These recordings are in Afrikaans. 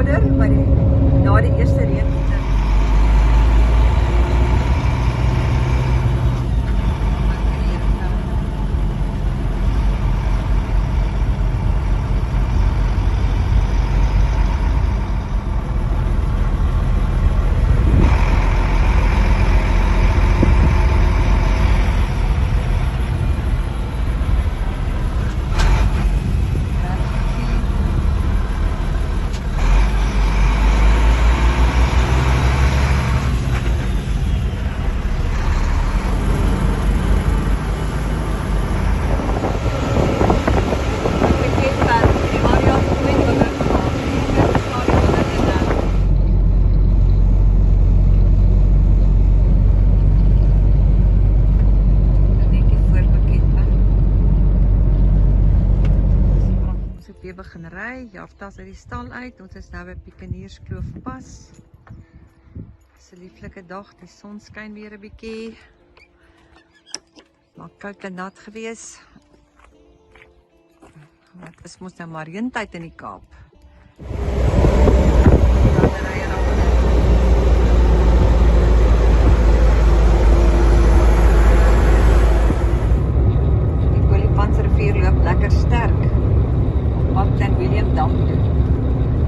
nader, maar na die eerste reën kom dit. Begin ry, Jaftas uit die stal uit. Ons is nou by Piekenierskloof pas. Dis 'n lieflike dag, die son skyn weer 'n bietjie. Maar koud en nat gewees. Wat is mos nou maar reëntyd in die Kaap. Die Olifantsrivier loop lekker sterk. Wat dan William Dam doen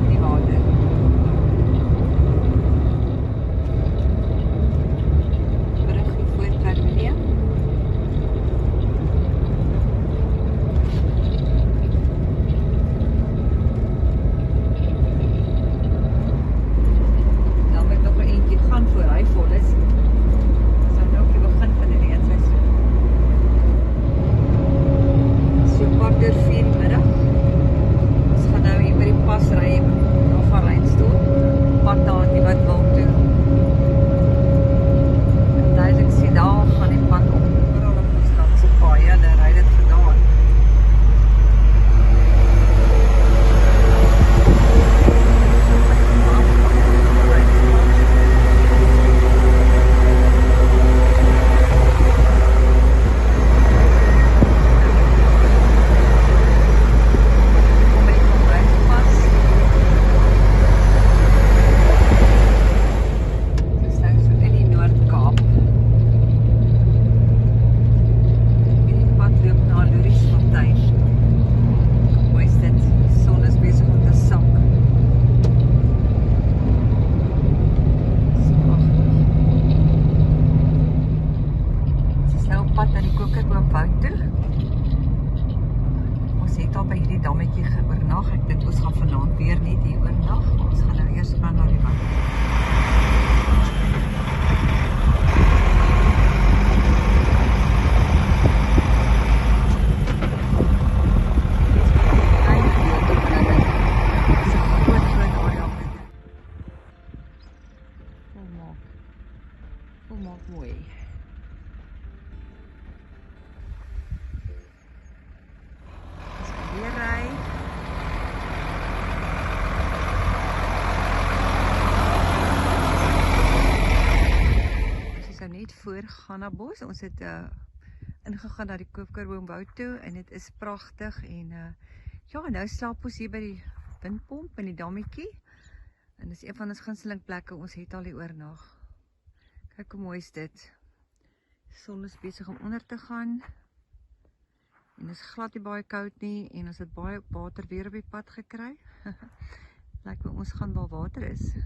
in die water. Bring goed voortgaan, William. Dan moet nog 'n eentjie gaan voor hy vol is. Ons is nou op die begin van die reenseisoen. So kwart oor 4 die middag. Nou hier by die pas ry na van Reinstoel, pad daar die wat wil toe. En duidelik sien daar gaan die pad op, oral op ons landse paaie, hulle ry dit gedaan. Na die Kokerboomwoud toe. Ons het al by hierdie dammetjie oornag. Ek dink ons gaan vanaand weer net hier oornag. Ons gaan nou eers gaan na die wand. Maak mooi. Weer ry. Ons is nou net voor Gannabos. Ons het ingegaan na die Kokerboomwoud toe en dit is pragtig en ja, nou slaap ons hier by die windpomp in die dammetjie. En dis een van ons gunsteling plekke. Ons het al hier oornag. Kyk hoe mooi is dit. Die son is besig om onder te gaan. En dit is glad nie baie koud nie en ons het baie water weer op die pad gekry. Lyk my ons gaan waar water is.